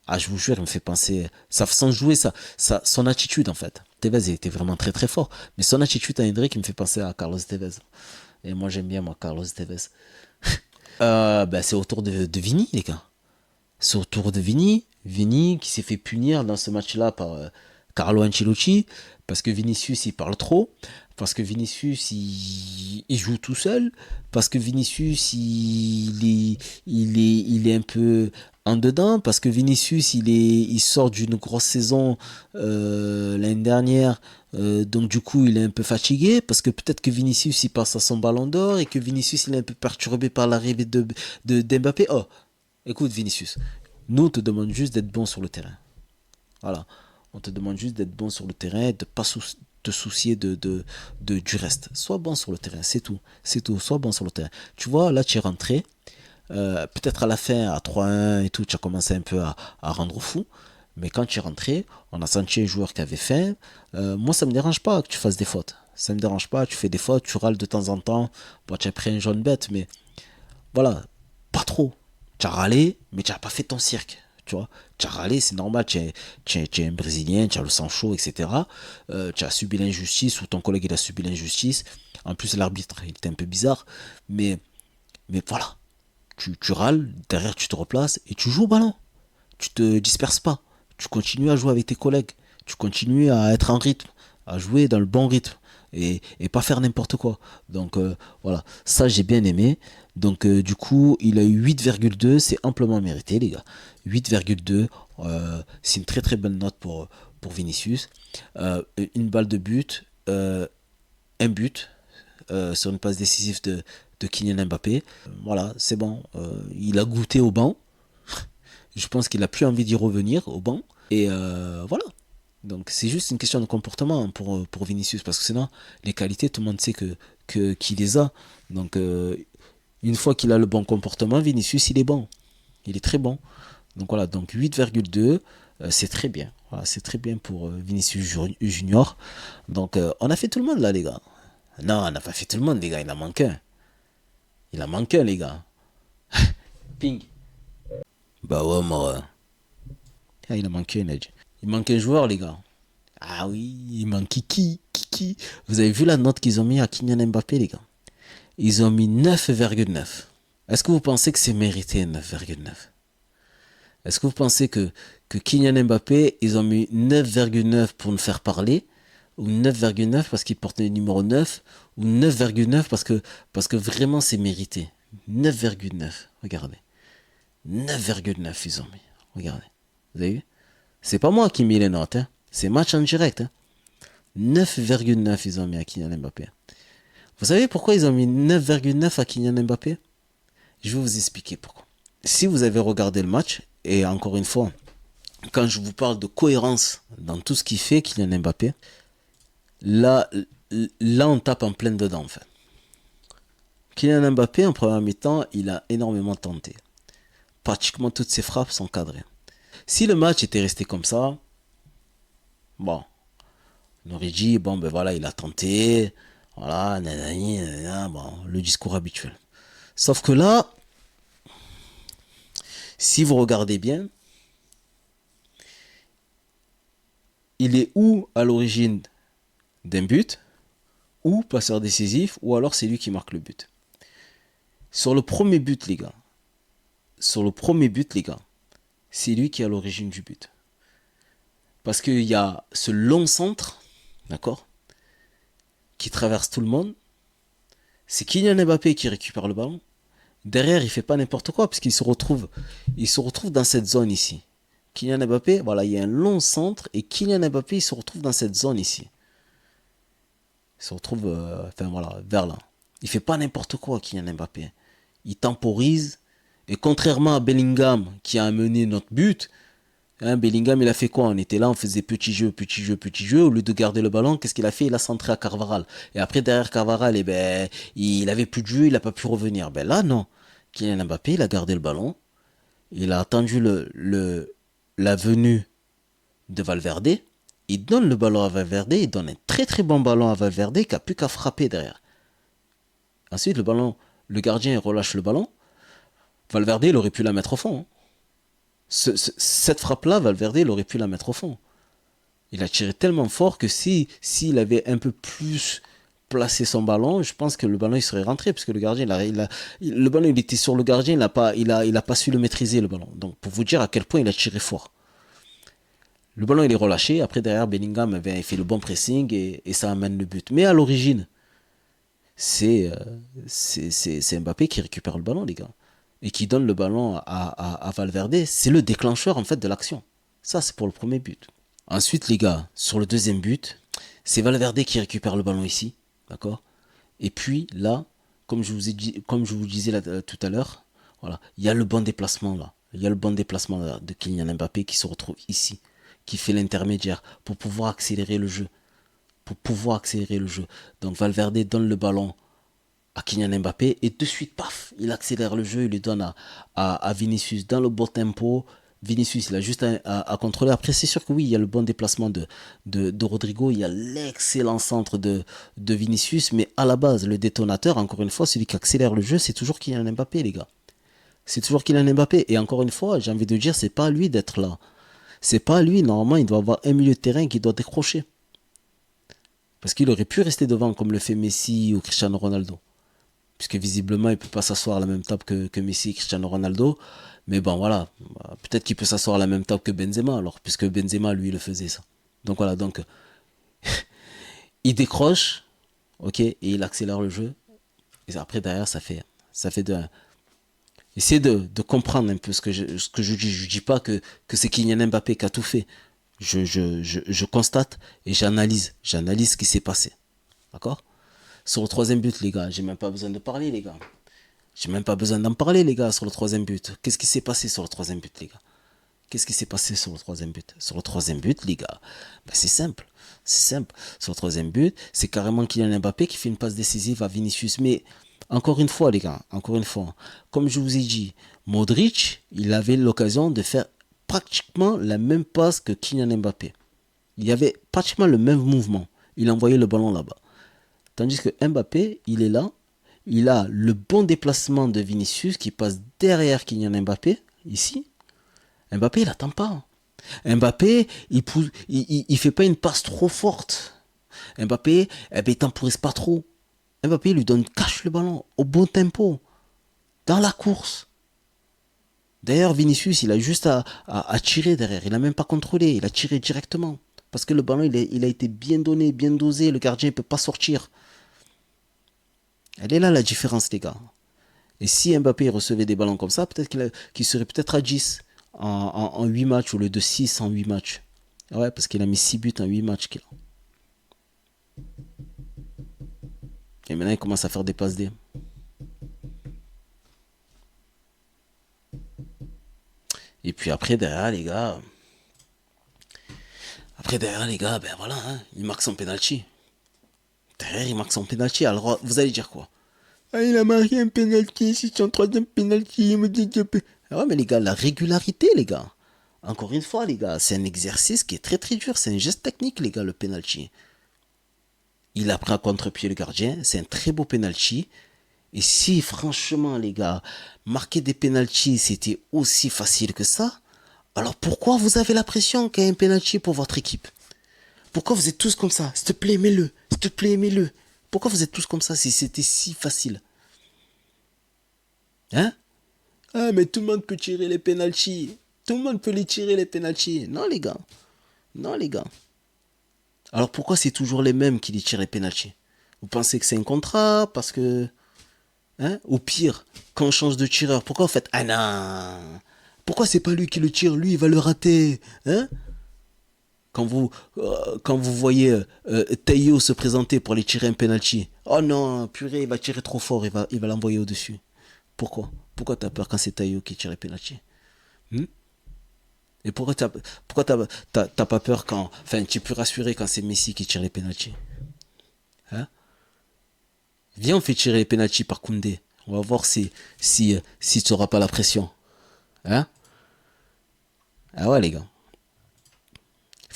Ah, je vous jure, il me fait penser. Sa façon de jouer, son attitude, en fait. Tevez, il était vraiment très très fort. Mais son attitude à Hendrick, il me fait penser à Carlos Tevez. Et moi, j'aime bien, moi, Carlos Tevez. C'est au tour de Vini, les gars. C'est au tour de Vini. Vini qui s'est fait punir dans ce match-là par Carlo Ancelotti. Parce que Vinicius, il parle trop. Parce que Vinicius, il joue tout seul. Parce que Vinicius, il est un peu en dedans. Parce que Vinicius, il sort d'une grosse saison l'année dernière. Donc du coup, il est un peu fatigué. Parce que peut-être que Vinicius, il passe à son ballon d'or. Et que Vinicius, il est un peu perturbé par l'arrivée d'Mbappé. Oh, écoute Vinicius, nous on te demande juste d'être bon sur le terrain. Voilà. On te demande juste d'être bon sur le terrain, de ne pas te soucier du reste. Sois bon sur le terrain, c'est tout. C'est tout. Sois bon sur le terrain. Tu vois, là, tu es rentré. Peut-être à la fin, à 3-1 et tout, tu as commencé un peu à rendre fou. Mais quand tu es rentré, on a senti un joueur qui avait faim. Moi, ça me dérange pas que tu fasses des fautes. Ça me dérange pas, tu fais des fautes, tu râles de temps en temps. Bon, tu as pris un jaune bête, mais voilà, pas trop. Tu as râlé, mais tu n'as pas fait ton cirque. Tu vois, tu as râlé, c'est normal, tu es un Brésilien, tu as le sang chaud, etc. Tu as subi l'injustice, ou ton collègue il a subi l'injustice. En plus, l'arbitre, il était un peu bizarre. Mais voilà, tu râles, derrière tu te replaces et tu joues au ballon. Tu te disperses pas. Tu continues à jouer avec tes collègues. Tu continues à être en rythme, à jouer dans le bon rythme et pas faire n'importe quoi. Donc voilà, ça j'ai bien aimé. Donc du coup, il a eu 8,2, c'est amplement mérité les gars. 8,2, c'est une très très bonne note pour Vinicius. Une balle de but, un but sur une passe décisive de Kylian Mbappé. Voilà, c'est bon. Il a goûté au banc. Je pense qu'il a plus envie d'y revenir au banc. Et voilà. Donc c'est juste une question de comportement pour Vinicius. Parce que sinon, les qualités, tout le monde sait qu'il les a. Donc une fois qu'il a le bon comportement, Vinicius, il est bon. Il est très bon. Donc voilà, donc 8,2, c'est très bien. Voilà, c'est très bien pour Vinicius Junior. Donc on a fait tout le monde là, les gars. Non, on n'a pas fait tout le monde, les gars. Il en manque un. Il en manque un, les gars. Ping. Bah ouais, moi. Ah, il a manqué un edge. Il manque un joueur, les gars. Ah oui, il manque Kiki. Vous avez vu la note qu'ils ont mis à Kylian Mbappé, les gars? Ils ont mis 9,9. Est-ce que vous pensez que c'est mérité 9,9? Est-ce que vous pensez que Kylian Mbappé, ils ont mis 9,9 pour nous faire parler? Ou 9,9 parce qu'il porte le numéro 9? Ou 9,9 parce que vraiment c'est mérité? 9,9, regardez. 9,9 ils ont mis. Regardez. Vous avez vu? C'est pas moi qui ai mis les notes, hein. C'est match en direct. Hein. 9,9 ils ont mis à Kylian Mbappé. Vous savez pourquoi ils ont mis 9,9 à Kylian Mbappé? Je vais vous expliquer pourquoi. Si vous avez regardé le match, et encore une fois, quand je vous parle de cohérence dans tout ce qu'il fait, Kylian Mbappé, là, là on tape en pleine dedans en fait. Kylian Mbappé en première mi-temps, il a énormément tenté. Pratiquement toutes ses frappes sont cadrées. Si le match était resté comme ça, bon, on aurait dit, bon ben voilà, il a tenté, voilà, nanani, nanana, bon, le discours habituel. Sauf que là, si vous regardez bien, il est ou à l'origine d'un but, ou passeur décisif, ou alors c'est lui qui marque le but. Sur le premier but, les gars, c'est lui qui est à l'origine du but. Parce qu'il y a ce long centre, d'accord, qui traverse tout le monde. C'est Kylian Mbappé qui récupère le ballon. Derrière, il fait pas n'importe quoi, parce qu'il se retrouve dans cette zone ici. Kylian Mbappé, voilà, il y a un long centre, et Kylian Mbappé, il se retrouve dans cette zone ici. Il se retrouve, enfin voilà, vers là. Il fait pas n'importe quoi, Kylian Mbappé. Il temporise, et contrairement à Bellingham, qui a amené notre but, hein, Bellingham, il a fait quoi? On était là, on faisait petit jeu, petit jeu, petit jeu. Au lieu de garder le ballon, qu'est-ce qu'il a fait? Il a centré à Carvaral. Et après, derrière Carvaral, eh ben, il avait plus de jeu, il n'a pas pu revenir. Ben là, non. Kylian Mbappé, il a gardé le ballon. Il a attendu la venue de Valverde. Il donne le ballon à Valverde. Il donne un très très bon ballon à Valverde qui n'a plus qu'à frapper derrière. Ensuite, le gardien relâche le ballon. Valverde, il aurait pu la mettre au fond. Hein. Cette frappe-là, Valverde, il aurait pu la mettre au fond. Il a tiré tellement fort que s'il avait un peu plus placer son ballon, je pense que le ballon il serait rentré parce que le gardien le ballon il était sur le gardien, il a pas su le maîtriser le ballon. Donc pour vous dire à quel point il a tiré fort. Le ballon il est relâché, après derrière Bellingham il fait le bon pressing et ça amène le but. Mais à l'origine, c'est Mbappé qui récupère le ballon les gars et qui donne le ballon à Valverde. C'est le déclencheur en fait de l'action. Ça c'est pour le premier but. Ensuite les gars, sur le deuxième but, c'est Valverde qui récupère le ballon ici, d'accord. Et puis là, comme je vous disais là, tout à l'heure, voilà, il y a le bon déplacement là. Il y a le bon déplacement là, de Kylian Mbappé qui se retrouve ici, qui fait l'intermédiaire pour pouvoir accélérer le jeu. Pour pouvoir accélérer le jeu. Donc Valverde donne le ballon à Kylian Mbappé et de suite, paf, il accélère le jeu, il lui donne à Vinicius dans le bon tempo. Vinicius, il a juste à contrôler. Après, c'est sûr que oui, il y a le bon déplacement de Rodrigo, il y a l'excellent centre de Vinicius, mais à la base, le détonateur, encore une fois, celui qui accélère le jeu, c'est toujours Kylian Mbappé, les gars. C'est toujours Kylian Mbappé. Et encore une fois, j'ai envie de dire, c'est pas à lui d'être là. C'est pas à lui, normalement, il doit avoir un milieu de terrain qui doit décrocher. Parce qu'il aurait pu rester devant comme le fait Messi ou Cristiano Ronaldo. Puisque visiblement, il ne peut pas s'asseoir à la même table que Messi et Cristiano Ronaldo. Mais bon, voilà. Peut-être qu'il peut s'asseoir à la même table que Benzema, alors, puisque Benzema, lui, le faisait, ça. Donc voilà, donc, il décroche, ok, et il accélère le jeu. Et après, derrière, ça fait de. Essayez de comprendre un peu ce que je dis. Je ne dis pas que c'est Kylian Mbappé qui a tout fait. Je constate et j'analyse. J'analyse ce qui s'est passé. D'accord. Sur le troisième but, les gars, j'ai même pas besoin de parler, les gars. J'ai même pas besoin d'en parler, les gars, sur le troisième but. Qu'est-ce qui s'est passé sur le troisième but, les gars? Qu'est-ce qui s'est passé sur le troisième but? Sur le troisième but, les gars, ben c'est simple. C'est simple. Sur le troisième but, c'est carrément Kylian Mbappé qui fait une passe décisive à Vinicius. Mais encore une fois, les gars, encore une fois, comme je vous ai dit, Modric, il avait l'occasion de faire pratiquement la même passe que Kylian Mbappé. Il y avait pratiquement le même mouvement. Il envoyait le ballon là-bas. Tandis que Mbappé, il est là, il a le bon déplacement de Vinicius qui passe derrière Kylian Mbappé, ici. Mbappé, il n'attend pas. Mbappé, il fait pas une passe trop forte. Mbappé, il temporise pas trop. Mbappé, il lui cache le ballon au bon tempo, dans la course. D'ailleurs, Vinicius, il a juste à tirer derrière. Il n'a même pas contrôlé, il a tiré directement. Parce que le ballon, il a été bien donné, bien dosé. Le gardien ne peut pas sortir. Elle est là la différence, les gars. Et si Mbappé recevait des ballons comme ça, peut-être qu'il serait peut-être à 10 en 8 matchs au lieu de 6 en 8 matchs. Ouais, parce qu'il a mis 6 buts en 8 matchs. Et maintenant, il commence à faire des passes D. Et puis après, derrière, les gars. Ben voilà, hein, il marque son penalty. Derrière, il marque son penalty. Alors, vous allez dire quoi? Ah, il a marqué un penalty, c'est son troisième penalty. Il me dit que... Ah ouais, mais les gars, la régularité, les gars. Encore une fois, les gars, c'est un exercice qui est très très dur. C'est un geste technique, les gars, le penalty. Il a pris à contre-pied le gardien. C'est un très beau penalty. Et si, franchement, les gars, marquer des penalties, c'était aussi facile que ça, alors pourquoi vous avez la pression qu'il y ait un penalty pour votre équipe? Pourquoi vous êtes tous comme ça? S'il te plaît, mets-le. S'il te plaît, mets-le. Pourquoi vous êtes tous comme ça si c'était si facile? Hein? Ah, mais tout le monde peut tirer les penalties. Tout le monde peut les tirer, les penalties. Non, les gars. Non, les gars. Alors pourquoi c'est toujours les mêmes qui les tirent les penalties? Vous pensez que c'est un contrat? Parce que... Hein? Ou pire, quand on change de tireur, pourquoi vous faites ah non? Pourquoi c'est pas lui qui le tire? Lui, il va le rater. Hein? Quand vous voyez Tayo se présenter pour aller tirer un penalty, oh non, purée, il va tirer trop fort, il va l'envoyer au-dessus. Pourquoi? Pourquoi t'as peur quand c'est Tayo qui tire un penalty? Et pourquoi t'as pas peur quand... Enfin, tu es plus rassuré quand c'est Messi qui tire les penalty? Hein? Viens, on fait tirer les penalty par Koundé. On va voir si tu n'auras pas la pression. Hein? Ah ouais, les gars.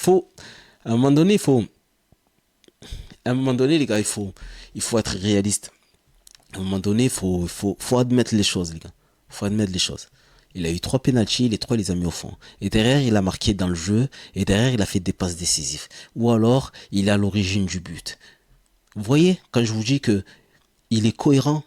À un moment donné, les gars, il faut être réaliste. À un moment donné, faut admettre les choses, les gars. Faut admettre les choses. Il a eu 3 pénaltys, les 3 il les a mis au fond. Et derrière, il a marqué dans le jeu. Et derrière, il a fait des passes décisives. Ou alors, il est à l'origine du but. Vous voyez, quand je vous dis que il est cohérent,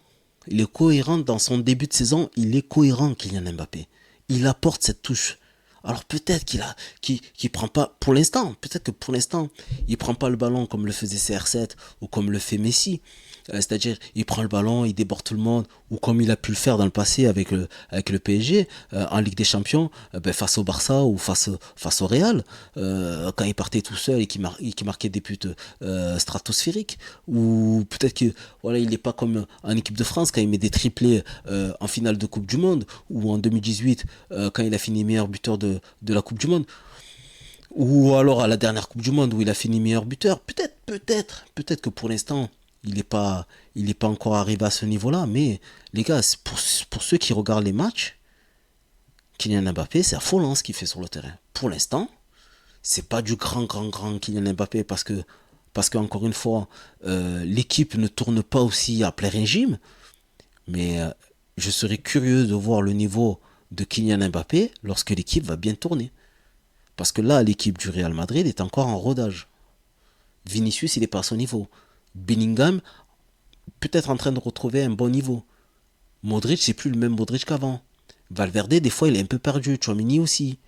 il est cohérent dans son début de saison, il est cohérent, Kylian Mbappé. Il apporte cette touche. Alors peut-être qu'il prend pas, pour l'instant, peut-être que pour l'instant, il prend pas le ballon comme le faisait CR7 ou comme le fait Messi. C'est-à-dire, il prend le ballon, il déborde tout le monde, ou comme il a pu le faire dans le passé avec le PSG, en Ligue des Champions, ben, face au Barça ou face au Real, quand il partait tout seul et qui marquait des buts stratosphériques. Ou peut-être que voilà, il n'est pas comme en équipe de France quand il met des triplés en finale de Coupe du Monde, ou en 2018 quand il a fini meilleur buteur de la Coupe du Monde. Ou alors à la dernière Coupe du Monde où il a fini meilleur buteur. Peut-être que pour l'instant, il est pas encore arrivé à ce niveau-là. Mais les gars, pour ceux qui regardent les matchs, Kylian Mbappé, c'est affolant ce qu'il fait sur le terrain. Pour l'instant, c'est pas du grand Kylian Mbappé parce que encore une fois, l'équipe ne tourne pas aussi à plein régime. Mais je serais curieux de voir le niveau de Kylian Mbappé lorsque l'équipe va bien tourner. Parce que là, l'équipe du Real Madrid est encore en rodage. Vinicius, il n'est pas à son niveau. Bellingham, peut-être en train de retrouver un bon niveau. Modric, c'est plus le même Modric qu'avant. Valverde, des fois, il est un peu perdu. Tchouameni aussi.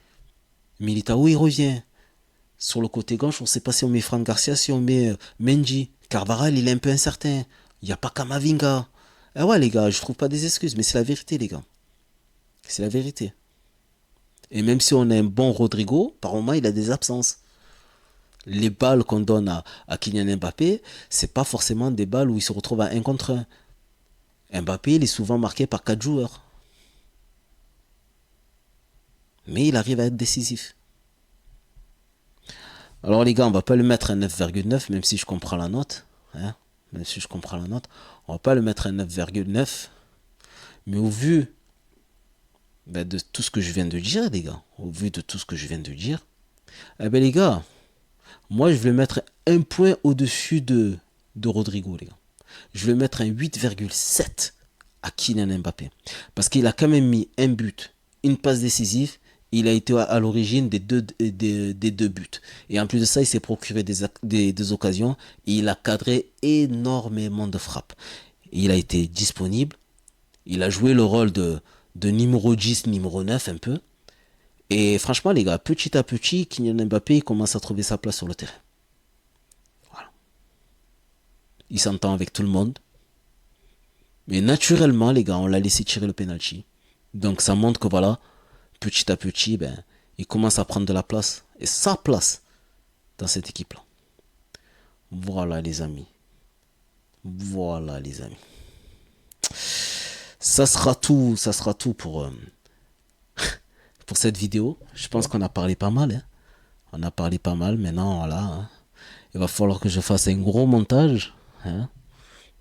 Militao, il revient. Sur le côté gauche, on ne sait pas si on met Fran Garcia, si on met Mendy. Carvajal, il est un peu incertain. Il n'y a pas Kamavinga. Ah ouais, les gars, je trouve pas des excuses, mais c'est la vérité, les gars. C'est la vérité. Et même si on a un bon Rodrigo, par moment, il a des absences. Les balles qu'on donne à Kylian Mbappé, c'est pas forcément des balles où il se retrouve à un contre un. Mbappé, il est souvent marqué par 4 joueurs. Mais il arrive à être décisif. Alors les gars, on va pas le mettre à 9,9, même si je comprends la note. Hein, même si je comprends la note. On va pas le mettre à 9,9. Mais au vu de tout ce que je viens de dire, les gars, au vu de tout ce que je viens de dire, eh ben les gars, moi je vais mettre un point au-dessus de Rodrigo, les gars. Je vais mettre un 8,7 à Kylian Mbappé. Parce qu'il a quand même mis un but, une passe décisive. Il a été à l'origine des deux buts. Et en plus de ça, il s'est procuré des occasions. Et il a cadré énormément de frappes. Et il a été disponible. Il a joué le rôle de numéro 10, numéro 9 un peu. Et franchement, les gars, petit à petit, Kylian Mbappé commence à trouver sa place sur le terrain. Voilà. Il s'entend avec tout le monde. Mais naturellement, les gars, on l'a laissé tirer le penalty. Donc ça montre que voilà, petit à petit, ben, il commence à prendre de la place. Et sa place dans cette équipe-là. Voilà les amis. Voilà les amis. Ça sera tout pour cette vidéo. Je pense qu'on a parlé pas mal. Hein. On a parlé pas mal. Maintenant, voilà. Hein. Il va falloir que je fasse un gros montage. Hein.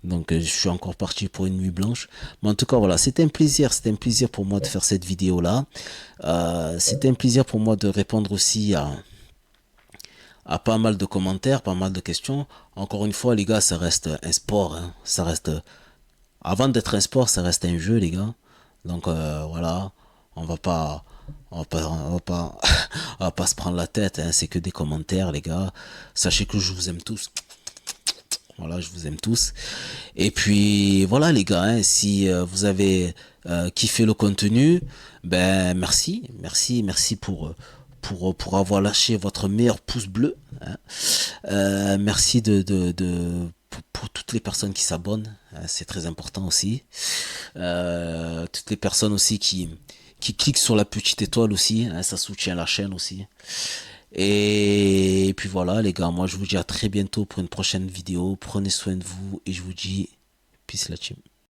Donc je suis encore parti pour une nuit blanche. Mais en tout cas, voilà, c'était un plaisir. C'était un plaisir pour moi de faire cette vidéo-là. C'était un plaisir pour moi de répondre aussi à pas mal de commentaires, pas mal de questions. Encore une fois, les gars, ça reste un sport. Hein. Ça reste, avant d'être un sport, ça reste un jeu, les gars. Donc voilà, on va pas, on va pas, on va pas se prendre la tête. Hein. C'est que des commentaires, les gars. Sachez que je vous aime tous. Voilà, je vous aime tous. Et puis voilà les gars, hein, si vous avez kiffé le contenu, ben merci pour avoir lâché votre meilleur pouce bleu. Hein. Merci pour toutes les personnes qui s'abonnent, hein, c'est très important aussi. Toutes les personnes aussi qui cliquent sur la petite étoile aussi, hein, ça soutient la chaîne aussi. Et puis voilà les gars, moi je vous dis à très bientôt pour une prochaine vidéo. Prenez soin de vous et je vous dis peace la team.